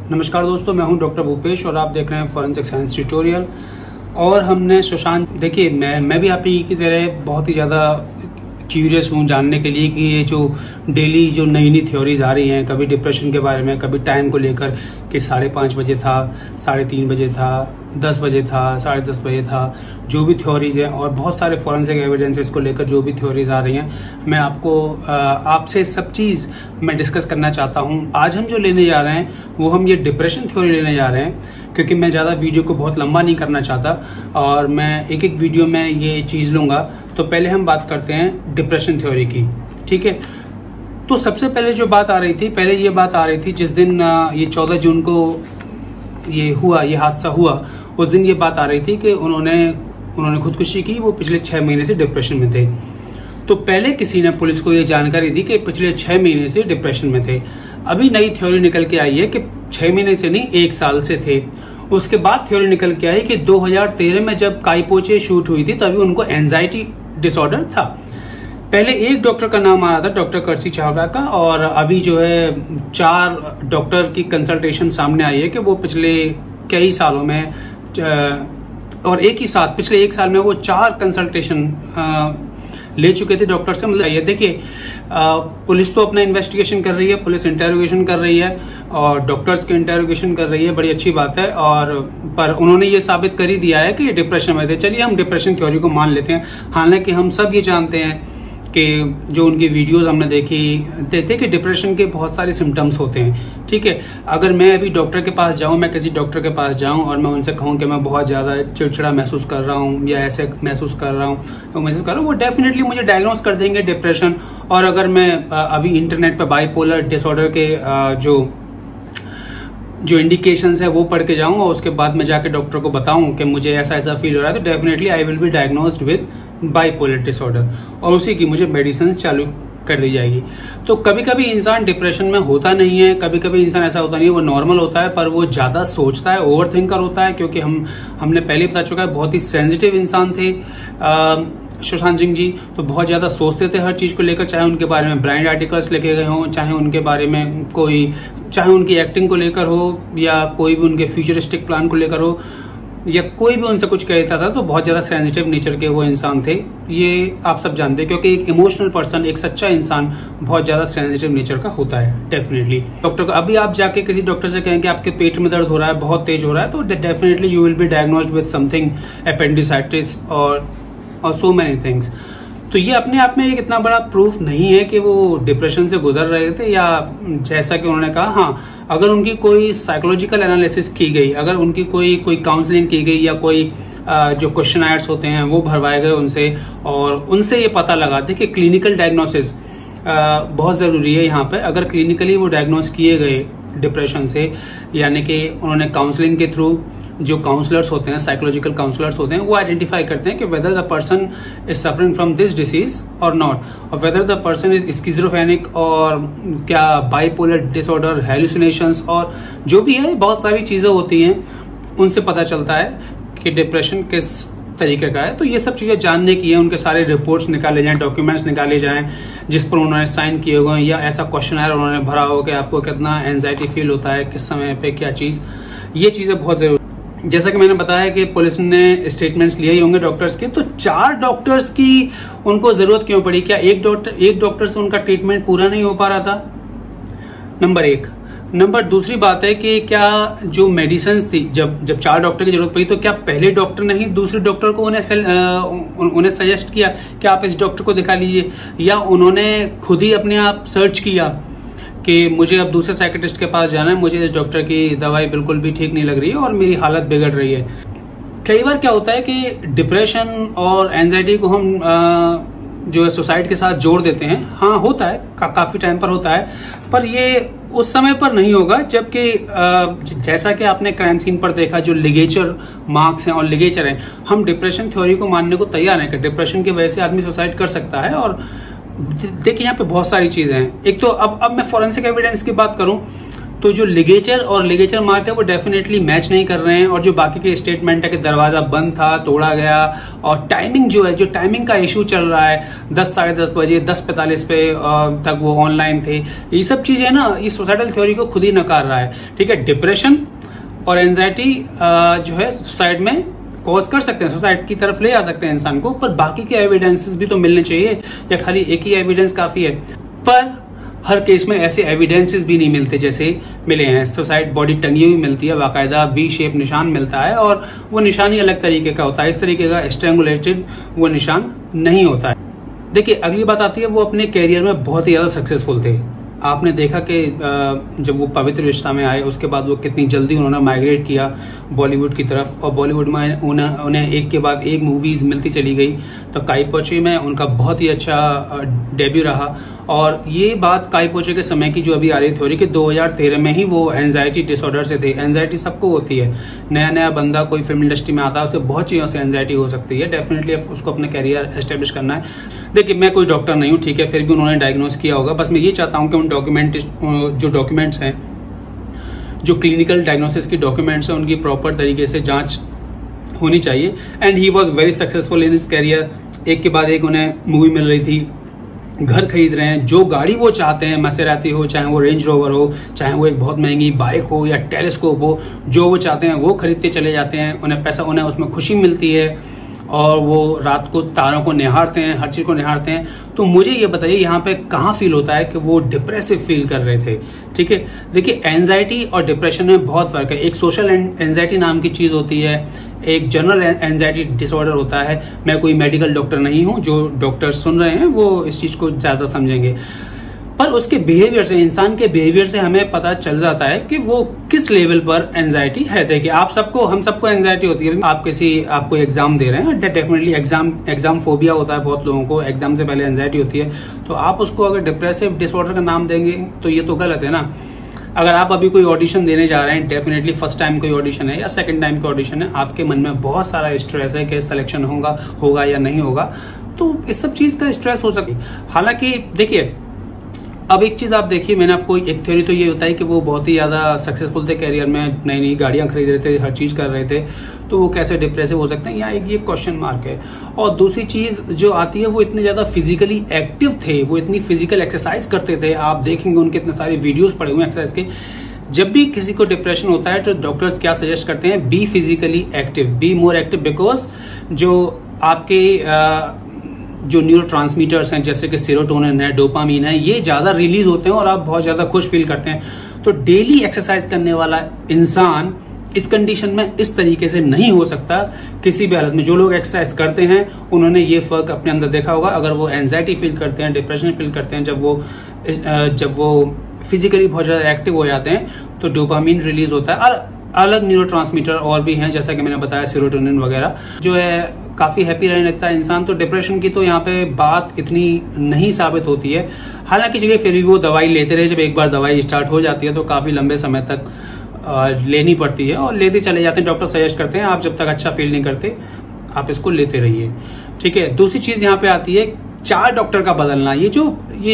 नमस्कार दोस्तों, मैं हूं डॉक्टर भूपेश और आप देख रहे हैं फॉरेंसिक साइंस ट्यूटोरियल। और हमने सुशांत, देखिए मैं भी आप ही की तरह बहुत ही ज़्यादा क्यूरियस हूं जानने के लिए कि ये जो डेली जो नई नई थ्योरीज आ रही हैं, कभी डिप्रेशन के बारे में, कभी टाइम को लेकर कि 5:30 बजे था, 3:30 बजे था, 10 बजे था, 10:30 बजे था, जो भी थ्योरीज है और बहुत सारे फॉरेंसिक एविडेंसेस को लेकर जो भी थ्योरीज आ रही हैं, मैं आपसे सब चीज़ मैं डिस्कस करना चाहता हूं। आज हम जो लेने जा रहे हैं वो हम ये डिप्रेशन थ्योरी लेने जा रहे हैं, क्योंकि मैं ज़्यादा वीडियो को बहुत लंबा नहीं करना चाहता और मैं एक एक वीडियो में ये चीज़ लूँगा। तो पहले हम बात करते हैं डिप्रेशन थ्योरी की, ठीक है। तो सबसे पहले जो बात आ रही थी, पहले ये बात आ रही थी जिस दिन ये 14 जून को ये हादसा हुआ, उस दिन ये बात आ रही थी कि उन्होंने खुदकुशी की, वो पिछले 6 महीने से डिप्रेशन में थे। तो पहले किसी ने पुलिस को ये जानकारी दी कि पिछले 6 महीने से डिप्रेशन में थे। अभी नई थ्योरी निकल के आई है कि 6 महीने से नहीं, 1 साल से थे। उसके बाद थ्योरी निकल के आई कि 2013 में जब काईपोचे शूट हुई थी तभी उनको एंजाइटी डिसऑर्डर था। पहले एक डॉक्टर का नाम आ रहा था, डॉक्टर कर्सी चावला का, और अभी जो है 4 डॉक्टर की कंसल्टेशन सामने आई है कि वो पिछले कई सालों में और एक ही साथ पिछले 1 साल में वो 4 कंसल्टेशन ले चुके थे डॉक्टर से। मतलब ये देखिए, पुलिस तो अपना इन्वेस्टिगेशन कर रही है, पुलिस इंटेरोगेशन कर रही है और डॉक्टर्स की इंटेरोगेशन कर रही है, बड़ी अच्छी बात है। और पर उन्होंने ये साबित कर ही दिया है कि ये डिप्रेशन में थे। चलिए हम डिप्रेशन थ्योरी को मान लेते हैं। हालांकि हम सब ये जानते हैं कि जो उनकी वीडियोस हमने देखी थे कि डिप्रेशन के बहुत सारे सिम्टम्स होते हैं, ठीक है। अगर मैं अभी डॉक्टर के पास जाऊं, मैं किसी डॉक्टर के पास जाऊं और मैं उनसे कहूं कि मैं बहुत ज़्यादा चिड़चिड़ा महसूस कर रहा हूं या ऐसे महसूस कर रहा हूं, वो डेफिनेटली मुझे डायग्नोस कर देंगे डिप्रेशन। और अगर मैं अभी इंटरनेट पर बाइपोलर डिसऑर्डर के जो इंडिकेशंस है वो पढ़ के जाऊं और उसके बाद मैं जाके डॉक्टर को बताऊं कि मुझे ऐसा ऐसा फील हो रहा है, तो definitely I will be diagnosed with bipolar disorder और उसी की मुझे मेडिसिन चालू कर दी जाएगी। तो कभी कभी इंसान डिप्रेशन में होता नहीं है, कभी कभी इंसान ऐसा होता नहीं है, वो नॉर्मल होता है, पर वो ज्यादा सोचता है, ओवर थिंकर होता है। क्योंकि हमने पहले बता चुका है, बहुत ही सेंसिटिव इंसान थे सुशांत सिंह जी। तो बहुत ज्यादा सोचते थे हर चीज को लेकर, चाहे उनके बारे में ब्रांड आर्टिकल्स लिखे गए हों, चाहे उनके बारे में चाहे उनकी एक्टिंग को लेकर हो या कोई भी उनके फ्यूचरिस्टिक प्लान को लेकर हो या कोई भी उनसे कुछ कहता था, तो बहुत ज्यादा सेंसिटिव नेचर के वो इंसान थे। ये आप सब जानते हैं, क्योंकि एक इमोशनल पर्सन, एक सच्चा इंसान बहुत ज्यादा सेंसिटिव नेचर का होता है डेफिनेटली। डॉक्टर को अभी आप जाके किसी डॉक्टर से कहेंगे आपके पेट में दर्द हो रहा है, बहुत तेज हो रहा है, तो definitely you will be diagnosed with something, appendicitis और सो मेनी थिंग्स। तो ये अपने आप में एक इतना बड़ा प्रूफ नहीं है कि वो डिप्रेशन से गुजर रहे थे, या जैसा कि उन्होंने कहा, हाँ, अगर उनकी कोई साइकोलॉजिकल एनालिसिस की गई, अगर उनकी कोई काउंसलिंग की गई या कोई जो क्वेश्चनर्स होते हैं वो भरवाए गए उनसे और उनसे ये पता लगा, देखिए क्लिनिकल डायग्नोसिस बहुत जरूरी है यहाँ पे। अगर क्लिनिकली वो डायग्नोस किए गए डिप्रेशन से, यानी कि उन्होंने काउंसलिंग के थ्रू, जो काउंसलर्स होते हैं, साइकोलॉजिकल काउंसलर्स होते हैं, वो आइडेंटिफाई करते हैं कि whether the person is suffering from this disease और नॉट, और whether the person is schizophrenic और क्या बाइपोलर डिसऑर्डर, हेलुसिनेशंस और जो भी है, बहुत सारी चीजें होती हैं, उनसे पता चलता है कि डिप्रेशन किस तरीके का है। तो ये सब चीजें जानने की है, उनके सारे रिपोर्ट्स निकाले जाएं, डॉक्यूमेंट्स निकाले जाएं जिस पर उन्होंने साइन किए हुए हैं, या ऐसा क्वेश्चनर उन्होंने भरा हो कि आपको कितना एंजाइटी फील होता है, किस समय पे क्या चीज, ये चीजें बहुत जरूरी। जैसा कि मैंने बताया कि पुलिस ने स्टेटमेंट्स लिए ही होंगे डॉक्टर्स के, तो 4 डॉक्टर्स की उनको जरूरत क्यों पड़ी? क्या एक डॉक्टर से उनका ट्रीटमेंट पूरा नहीं हो पा रहा था? नंबर 1। नंबर दूसरी बात है कि क्या जो मेडिसिन थी, जब 4 डॉक्टर की जरूरत पड़ी, तो क्या पहले डॉक्टर ने ही दूसरे डॉक्टर को उन्हें सजेस्ट किया कि आप इस डॉक्टर को दिखा लीजिए, या उन्होंने खुद ही अपने आप सर्च किया कि मुझे अब दूसरे साइकेट्रिस्ट के पास जाना है, मुझे इस डॉक्टर की दवाई बिल्कुल भी ठीक नहीं लग रही है और मेरी हालत बिगड़ रही है? कई बार क्या होता है कि डिप्रेशन और एंजाइटी को हम जो है सुसाइड के साथ जोड़ देते हैं। हाँ, होता है, काफी टाइम पर होता है, पर ये उस समय पर नहीं होगा जबकि जैसा कि आपने क्राइम सीन पर देखा, जो लिगेचर मार्क्स हैं और लिगेचर हैं, हम डिप्रेशन थ्योरी को मानने को तैयार हैं कि डिप्रेशन की वजह से आदमी सुसाइड कर सकता है। और देखिए यहाँ पे बहुत सारी चीजें हैं। एक तो अब मैं फॉरेंसिक एविडेंस की बात करूं तो जो लिगेचर और लिगेचर मार्क है वो डेफिनेटली मैच नहीं कर रहे हैं, और जो बाकी के स्टेटमेंट है कि दरवाजा बंद था, तोड़ा गया, और टाइमिंग जो है, जो टाइमिंग का इशू चल रहा है 10 साढ़े 10 बजे 10:45 पे तक वो ऑनलाइन थे, ये सब चीजें ना इस सोसाइटल थ्योरी को खुद ही नकार रहा है। ठीक है, डिप्रेशन और एंजाइटी जो है सुसाइड में कॉज कर सकते हैं, सुसाइड की तरफ ले आ सकते हैं इंसान को, पर बाकी के एविडेंसेस भी तो मिलने चाहिए, या खाली एक ही एविडेंस काफी है? पर हर केस में ऐसे एविडेंसेस भी नहीं मिलते जैसे मिले हैं। सुसाइड बॉडी टंगी हुई मिलती है, बाकायदा वी शेप निशान मिलता है, और वो निशान ही अलग तरीके का होता है, इस तरीके का स्ट्रैंगुलेटेड वो निशान नहीं होता है। देखिए, अगली बात आती है, वो अपने कैरियर में बहुत ही ज्यादा सक्सेसफुल थे। आपने देखा कि जब वो पवित्र रिश्ता में आए उसके बाद वो कितनी जल्दी उन्होंने माइग्रेट किया बॉलीवुड की तरफ, और बॉलीवुड में उन्हें एक के बाद एक मूवीज मिलती चली गई। तो काई पो ची में उनका बहुत ही अच्छा डेब्यू रहा, और ये बात काई पो ची के समय की जो अभी आ रही थ्योरी कि 2013 में ही वो एंजाइटी डिसऑर्डर से थे। एंजाइटी सबको होती है, नया नया बंदा कोई फिल्म इंडस्ट्री में आता है उसे बहुत चीजों से एंजाइटी हो सकती है, डेफिनेटली उसको अपना कैरियर एस्टेब्लिश करना है। देखिए, मैं कोई डॉक्टर नहीं हूँ, ठीक है, फिर भी उन्होंने डायग्नोज किया होगा। बस मैं ये चाहता हूँ कि उन डॉक्यूमेंट्स हैं, जो क्लिनिकल डायग्नोसिस की डॉक्यूमेंट्स हैं, उनकी प्रॉपर तरीके से जांच होनी चाहिए। And he was very successful in his career. एक के बाद एक उन्हें मूवी मिल रही थी, घर खरीद रहे हैं, जो गाड़ी वो चाहते हैं, मसेराती हो, चाहे वो रेंज रोवर हो, चाहे वो एक बहुत महंगी बाइक हो या टेलीस्कोप हो, जो वो चाहते हैं वो खरीदते चले जाते हैं। उन्हें पैसा, उन्हें उसमें खुशी मिलती है, और वो रात को तारों को निहारते हैं, हर चीज को निहारते हैं। तो मुझे ये बताइए, यहाँ पे कहाँ फील होता है कि वो डिप्रेसिव फील कर रहे थे? ठीक है, देखिए, एंजाइटी और डिप्रेशन में बहुत फर्क है। एक सोशल एंजाइटी नाम की चीज होती है, एक जनरल एंजाइटी डिसऑर्डर होता है। मैं कोई मेडिकल डॉक्टर नहीं हूं, जो डॉक्टर सुन रहे हैं वो इस चीज को ज्यादा समझेंगे, पर उसके बिहेवियर से, इंसान के बिहेवियर से हमें पता चल जाता है कि वो किस लेवल पर एंजाइटी है। देखिए, आप सबको, हम सबको एंजाइटी होती है। आप कोई एग्जाम दे रहे हैं, डेफिनेटली एग्जाम फोबिया होता है बहुत लोगों को, एग्जाम से पहले एंजाइटी होती है। तो आप उसको अगर डिप्रेसिव डिसऑर्डर का नाम देंगे तो ये तो गलत है ना। अगर आप अभी कोई ऑडिशन देने जा रहे हैं, डेफिनेटली फर्स्ट टाइम कोई ऑडिशन है या सेकंड टाइम का ऑडिशन है, आपके मन में बहुत सारा स्ट्रेस है कि सिलेक्शन होगा या नहीं होगा, तो इस सब चीज का स्ट्रेस हो सकती है। हालांकि देखिए, अब एक चीज आप देखिए, मैंने आपको एक थ्योरी तो ये बताई कि वो बहुत ही ज्यादा सक्सेसफुल थे कैरियर में, नई नई गाड़ियां खरीद रहे थे, हर चीज कर रहे थे, तो वो कैसे डिप्रेसिव हो सकते हैं, यहाँ एक ये क्वेश्चन मार्क है। और दूसरी चीज जो आती है, वो इतने ज्यादा फिजिकली एक्टिव थे, वो इतनी फिजिकल एक्सरसाइज करते थे। आप देखेंगे उनके इतने सारे वीडियोज पड़े हुए एक्सरसाइज के। जब भी किसी को डिप्रेशन होता है तो डॉक्टर्स क्या सजेस्ट करते हैं? Be physically active, be more active, because जो आपके जो न्यूरोट्रांसमीटर्स हैं जैसे कि सेरोटोनिन है, डोपामीन है, ये ज्यादा रिलीज होते हैं और आप बहुत ज्यादा खुश फील करते हैं। तो डेली एक्सरसाइज करने वाला इंसान इस कंडीशन में इस तरीके से नहीं हो सकता किसी भी हालत में। जो लोग एक्सरसाइज करते हैं उन्होंने ये फर्क अपने अंदर देखा होगा। अगर वो एंजाइटी फील करते हैं, डिप्रेशन फील करते हैं, जब वो फिजिकली बहुत ज्यादा एक्टिव हो जाते हैं तो डोपामीन रिलीज होता है। और अलग न्यूरोट्रांसमीटर और भी हैं, जैसा कि मैंने बताया, सेरोटोनिन वगैरह, जो है काफी हैप्पी रहने लगता है इंसान। तो डिप्रेशन की तो यहाँ पे बात इतनी नहीं साबित होती है। हालांकि चलिए, फिर भी वो दवाई लेते रहे। जब एक बार दवाई स्टार्ट हो जाती है तो काफी लंबे समय तक लेनी पड़ती है, और लेते चले जाते हैं। डॉक्टर सजेस्ट करते हैं आप जब तक अच्छा फील नहीं करते आप इसको लेते रहिए, ठीक है। दूसरी चीज यहाँ पे आती है 4 डॉक्टर का बदलना। ये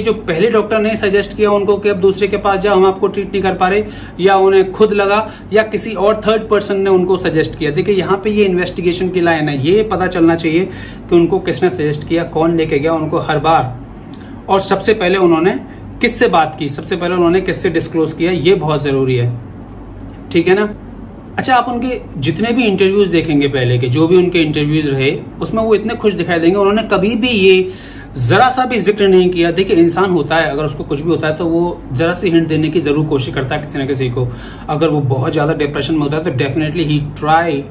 जो पहले डॉक्टर ने सजेस्ट किया उनको कि अब दूसरे के पास जाओ, हम आपको ट्रीट नहीं कर पा रहे, या उन्हें खुद लगा, या किसी और थर्ड पर्सन ने उनको सजेस्ट किया। देखिए, यहाँ पे ये इन्वेस्टिगेशन की लाइन है, ये पता चलना चाहिए कि उनको किसने सजेस्ट किया, कौन लेके गया उनको हर बार, और सबसे पहले उन्होंने किससे बात की, सबसे पहले उन्होंने किससे डिस्क्लोज किया, ये बहुत जरूरी है, ठीक है ना। अच्छा, आप उनके जितने भी इंटरव्यूज देखेंगे, पहले के जो भी उनके इंटरव्यूज रहे, उसमें वो इतने खुश दिखाई देंगे। उन्होंने कभी भी ये जरा सा भी जिक्र नहीं किया। देखिए, इंसान होता है, अगर उसको कुछ भी होता है तो वो जरा सी हिंट देने की जरूर कोशिश करता है किसी न किसी को। अगर वो बहुत ज्यादा डिप्रेशन में होता है तो definitely he try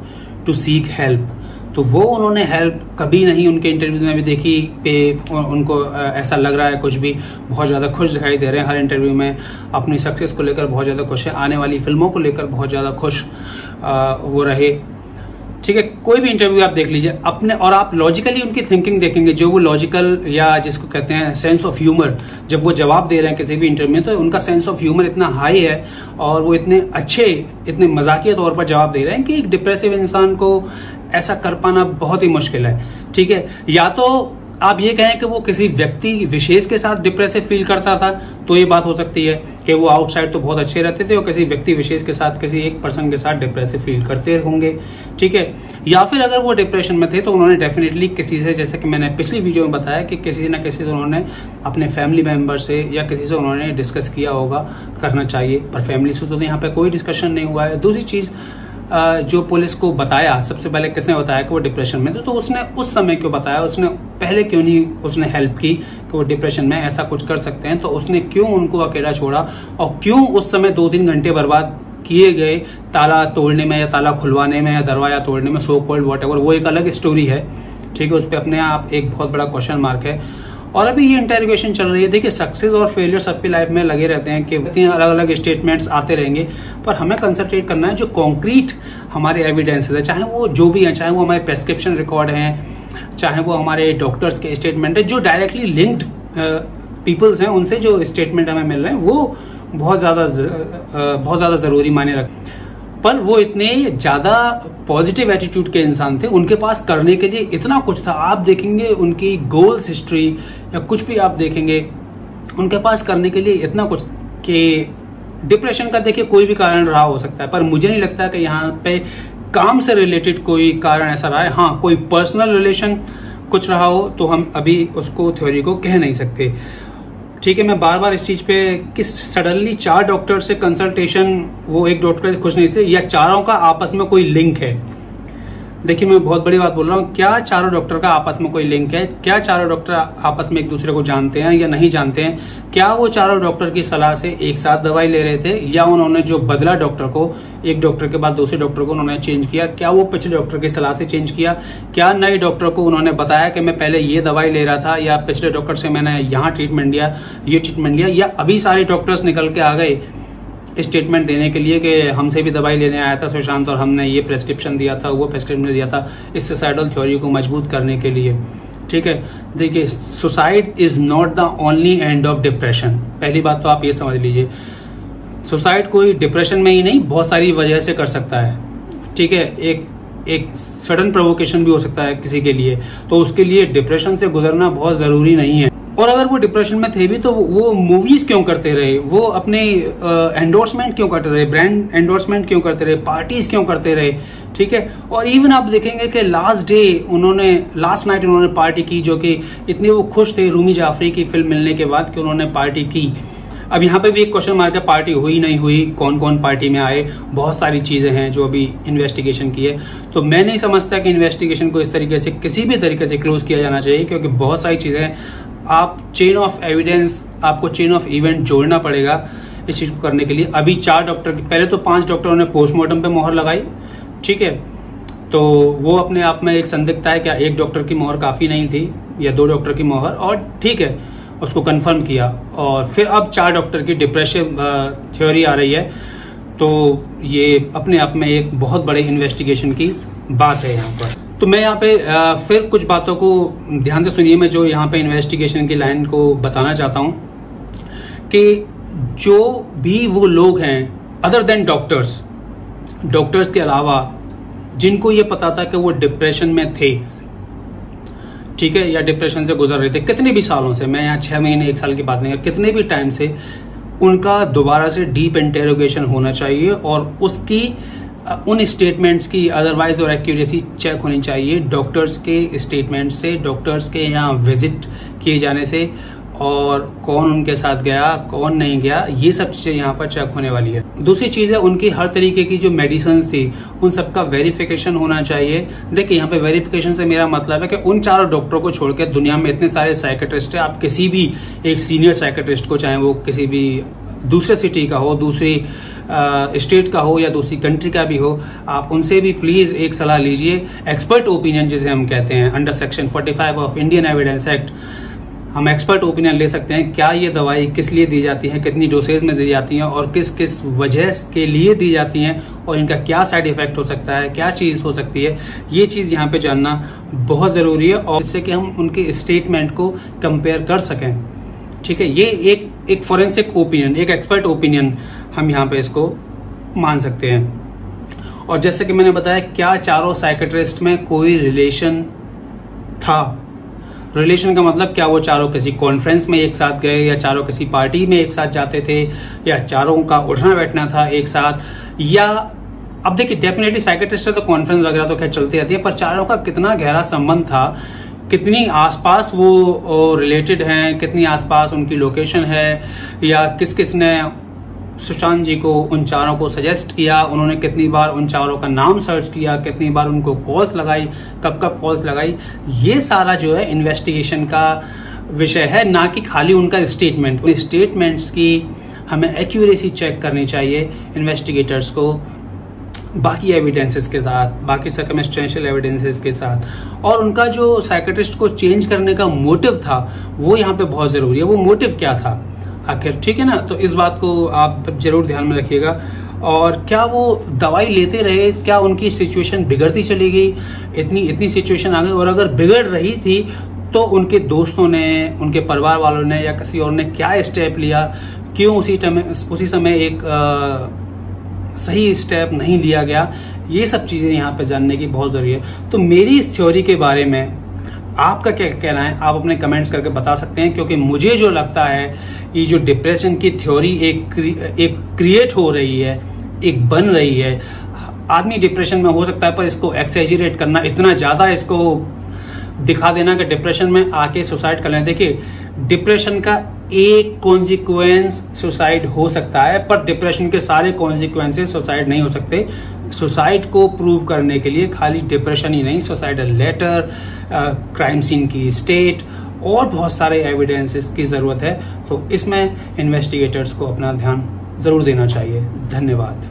to seek help. तो वो उन्होंने हेल्प कभी नहीं उनके इंटरव्यू में भी देखी पे उनको ऐसा लग रहा है कुछ भी, बहुत ज्यादा खुश दिखाई दे रहे हैं हर इंटरव्यू में, अपनी सक्सेस को लेकर बहुत ज्यादा खुश है, आने वाली फिल्मों को लेकर बहुत ज्यादा खुश वो रहे, ठीक है। कोई भी इंटरव्यू आप देख लीजिए अपने, और आप लॉजिकली उनकी थिंकिंग देखेंगे, जो वो लॉजिकल या जिसको कहते हैं सेंस ऑफ ह्यूमर, जब वो जवाब दे रहे हैं किसी भी इंटरव्यू में, तो उनका सेंस ऑफ ह्यूमर इतना हाई है और वो इतने अच्छे, इतने मजाकिया तौर पर जवाब दे रहे हैं कि एक डिप्रेसिव इंसान को ऐसा कर पाना बहुत ही मुश्किल है, ठीक है। या तो आप ये कहें कि वो किसी व्यक्ति विशेष के साथ डिप्रेसिव फील करता था तो ये बात हो सकती है कि वो आउटसाइड तो बहुत अच्छे रहते थे और किसी व्यक्ति विशेष के साथ, किसी एक पर्सन के साथ डिप्रेसिव फील करते होंगे, ठीक है। या फिर अगर वो डिप्रेशन में थे तो उन्होंने डेफिनेटली किसी से, जैसे कि मैंने पिछली वीडियो में बताया कि किसी न किसी से उन्होंने अपने फैमिली मेंबर से या किसी से उन्होंने डिस्कस किया होगा, करना चाहिए, पर फैमिली से तो यहाँ पे कोई डिस्कशन नहीं हुआ है। दूसरी चीज, जो पुलिस को बताया, सबसे पहले किसने बताया कि वो डिप्रेशन में, तो उसने उस समय क्यों बताया, उसने पहले क्यों नहीं उसने हेल्प की कि वो डिप्रेशन में ऐसा कुछ कर सकते हैं, तो उसने क्यों उनको अकेला छोड़ा और क्यों उस समय 2-3 घंटे बर्बाद किए गए ताला तोड़ने में या ताला खुलवाने में या दरवाजा तोड़ने में, सो कॉल्ड वॉट एवर, वो एक अलग स्टोरी है, ठीक है। उस पर अपने आप एक बहुत बड़ा क्वेश्चन मार्क है। और अभी ये इंटेरोगेशन चल रही है। देखिए, सक्सेस और फेलियर सबकी लाइफ में लगे रहते हैं कि अलग अलग स्टेटमेंट्स आते रहेंगे, पर हमें कंसंट्रेट करना है जो कॉन्क्रीट हमारे एविडेंसेस है, चाहे वो जो भी है, चाहे वो हमारे प्रेस्क्रिप्शन रिकॉर्ड हैं, चाहे वो हमारे डॉक्टर्स के स्टेटमेंट है, जो डायरेक्टली लिंक्ड पीपल्स हैं, उनसे जो स्टेटमेंट हमें मिल रहे हैं वो बहुत ज्यादा जरूरी माने रखते हैं। पर वो इतने ज्यादा पॉजिटिव एटीट्यूड के इंसान थे, उनके पास करने के लिए इतना कुछ था। आप देखेंगे उनकी गोल्स हिस्ट्री या कुछ भी आप देखेंगे, उनके पास करने के लिए इतना कुछ कि डिप्रेशन का देखिए कोई भी कारण रहा हो सकता है, पर मुझे नहीं लगता कि यहाँ पे काम से रिलेटेड कोई कारण ऐसा रहा है। हाँ, कोई पर्सनल रिलेशन कुछ रहा हो तो हम अभी उसको थ्योरी को कह नहीं सकते, ठीक है। मैं बार बार इस चीज पे कि सडनली 4 डॉक्टर से कंसल्टेशन, वो एक डॉक्टर खुश नहीं थे, या चारों का आपस में कोई लिंक है। देखिए, मैं बहुत बड़ी बात बोल रहा हूँ, क्या चारों डॉक्टर का आपस में कोई लिंक है? क्या चारों डॉक्टर आपस में एक दूसरे को जानते हैं या नहीं जानते हैं? क्या वो चारों डॉक्टर की सलाह से एक साथ दवाई ले रहे थे, या उन्होंने जो बदला डॉक्टर को, एक डॉक्टर के बाद दूसरे डॉक्टर को उन्होंने चेंज किया, क्या वो पिछले डॉक्टर की सलाह से चेंज किया? क्या नए डॉक्टर को उन्होंने बताया कि मैं पहले ये दवाई ले रहा था, या पिछले डॉक्टर से मैंने यहाँ ट्रीटमेंट लिया, ये ट्रीटमेंट लिया, या अभी सारे डॉक्टर्स निकल के आ गए स्टेटमेंट देने के लिए कि हमसे भी दवाई लेने आया था सुशांत और हमने ये प्रेस्क्रिप्शन दिया था, वो प्रेस्क्रिप्शन दिया था इस सुसाइडल थ्योरी को मजबूत करने के लिए, ठीक है। देखिए, suicide is not the only end of depression. पहली बात तो आप ये समझ लीजिए, सुसाइड कोई डिप्रेशन में ही नहीं, बहुत सारी वजह से कर सकता है, ठीक है। एक सडन प्रोवोकेशन भी हो सकता है किसी के लिए, तो उसके लिए डिप्रेशन से गुजरना बहुत जरूरी नहीं है। और अगर वो डिप्रेशन में थे भी तो वो मूवीज क्यों करते रहे, वो अपने एंडोर्समेंट क्यों करते रहे, ब्रांड एंडोर्समेंट क्यों करते रहे, पार्टीज क्यों करते रहे, ठीक है। और इवन आप देखेंगे कि लास्ट नाइट उन्होंने पार्टी की, जो कि इतने वो खुश थे रूमी जाफरी की फिल्म मिलने के बाद कि उन्होंने पार्टी की। अब यहाँ पे भी एक क्वेश्चन मार्क है, पार्टी हुई नहीं हुई, कौन कौन पार्टी में आए, बहुत सारी चीजें हैं जो अभी इन्वेस्टिगेशन की है। तो मैं नहीं समझता कि इन्वेस्टिगेशन को इस तरीके से किसी भी तरीके से क्लोज किया जाना चाहिए, क्योंकि बहुत सारी चीजें आप चेन ऑफ एविडेंस, आपको चेन ऑफ इवेंट जोड़ना पड़ेगा इस चीज को करने के लिए। अभी 4 डॉक्टर की, पहले तो 5 डॉक्टरों ने पोस्टमार्टम पे मोहर लगाई, ठीक है, तो वो अपने आप में एक संदिग्धता है, क्या एक डॉक्टर की मोहर काफी नहीं थी या 2 डॉक्टर की मोहर, और ठीक है उसको कंफर्म किया। और फिर अब 4 डॉक्टर की डिप्रेसिव थ्योरी आ रही है, तो ये अपने आप में एक बहुत बड़े इन्वेस्टिगेशन की बात है यहाँ पर। तो मैं यहाँ पे फिर कुछ बातों को ध्यान से सुनिए, मैं जो यहाँ पे इन्वेस्टिगेशन की लाइन को बताना चाहता हूँ कि जो भी वो लोग हैं अदर देन डॉक्टर्स के अलावा जिनको ये पता था कि वो डिप्रेशन में थे, ठीक है, या डिप्रेशन से गुजर रहे थे कितने भी सालों से, मैं यहाँ 6 महीने 1 साल की बात नहीं, कितने भी टाइम से, उनका दोबारा से डीप इंटेरोगेशन होना चाहिए और उसकी उन स्टेटमेंट्स की अदरवाइज और एक्यूरेसी चेक होनी चाहिए डॉक्टर्स के स्टेटमेंट से, डॉक्टर्स के यहाँ विजिट किए जाने से, और कौन उनके साथ गया कौन नहीं गया, ये सब चीजें यहाँ पर चेक होने वाली है। दूसरी चीज है, उनकी हर तरीके की जो मेडिसिन थी उन सबका वेरिफिकेशन होना चाहिए। देखिए, यहाँ पे वेरिफिकेशन से मेरा मतलब है कि उन 4 डॉक्टरों को छोड़कर दुनिया में इतने सारे साइकेट्रिस्ट है, आप किसी भी एक सीनियर साइकेट्रिस्ट को, चाहे वो किसी भी दूसरे सिटी का हो, दूसरी स्टेट का हो या दूसरी कंट्री का भी हो, आप उनसे भी प्लीज एक सलाह लीजिए। एक्सपर्ट ओपिनियन जिसे हम कहते हैं, under section 45 of Indian evidence act हम एक्सपर्ट ओपिनियन ले सकते हैं, क्या ये दवाई किस लिए दी जाती है, कितनी डोसेज में दी जाती है और किस किस वजह के लिए दी जाती हैं, और इनका क्या साइड इफेक्ट हो सकता है, क्या चीज हो सकती है, ये चीज यहाँ पे जानना बहुत जरूरी है, और इससे कि हम उनके स्टेटमेंट को कंपेयर कर सकें, ठीक है। ये एक फॉरेंसिक ओपिनियन, एक एक्सपर्ट ओपिनियन हम यहाँ पे इसको मान सकते हैं। और जैसे कि मैंने बताया, क्या चारों साइकेट्रिस्ट में कोई रिलेशन था, रिलेशन का मतलब क्या वो चारों किसी कॉन्फ्रेंस में एक साथ गए, या चारों किसी पार्टी में एक साथ जाते थे, या चारों का उठना बैठना था एक साथ, या अब देखिए डेफिनेटली साइकेट्रिस्ट से तो कॉन्फ्रेंस वगैरह तो खैर चलती रहती है, पर चारों का कितना गहरा संबंध था, कितनी आसपास वो रिलेटेड हैं, कितनी आसपास उनकी लोकेशन है, या किस किस ने सुशांत जी को उन चारों को सजेस्ट किया, उन्होंने कितनी बार उन चारों का नाम सर्च किया, कितनी बार उनको कॉल्स लगाई, कब कब कॉल्स लगाई, ये सारा जो है इन्वेस्टिगेशन का विषय है, ना कि खाली उनका स्टेटमेंट। उन स्टेटमेंट्स की हमें एक्यूरेसी चेक करनी चाहिए इन्वेस्टिगेटर्स को, बाकी एविडेंसेस के साथ, बाकी सर्कमस्टेंशियल एविडेंसेस के साथ, और उनका जो साइकेट्रिस्ट को चेंज करने का मोटिव था वो यहाँ पे बहुत जरूरी है। वो मोटिव क्या था आखिर, ठीक है ना? तो इस बात को आप जरूर ध्यान में रखिएगा। और क्या वो दवाई लेते रहे, क्या उनकी सिचुएशन बिगड़ती चली गई, इतनी सिचुएशन आ गई, और अगर बिगड़ रही थी तो उनके दोस्तों ने, उनके परिवार वालों ने या किसी और ने क्या स्टेप लिया, क्यों उसी समय एक सही स्टेप नहीं लिया गया, ये सब चीजें यहाँ पे जानने की बहुत जरूरी है। तो मेरी इस थ्योरी के बारे में आपका क्या कहना है, आप अपने कमेंट्स करके बता सकते हैं, क्योंकि मुझे जो लगता है ये जो डिप्रेशन की थ्योरी एक क्रिएट हो रही है, एक बन रही है, आदमी डिप्रेशन में हो सकता है, पर इसको एक्सेजरेट करना, इतना ज्यादा इसको दिखा देना कि डिप्रेशन में आके सुसाइड कर लें। देखिए डिप्रेशन का एक कॉन्सिक्वेंस सुसाइड हो सकता है, पर डिप्रेशन के सारे कॉन्सिक्वेंसेस सुसाइड नहीं हो सकते। सुसाइड को प्रूव करने के लिए खाली डिप्रेशन ही नहीं, सुसाइडल लेटर, क्राइम सीन की स्टेट और बहुत सारे एविडेंसेस की जरूरत है। तो इसमें इन्वेस्टिगेटर्स को अपना ध्यान जरूर देना चाहिए। धन्यवाद।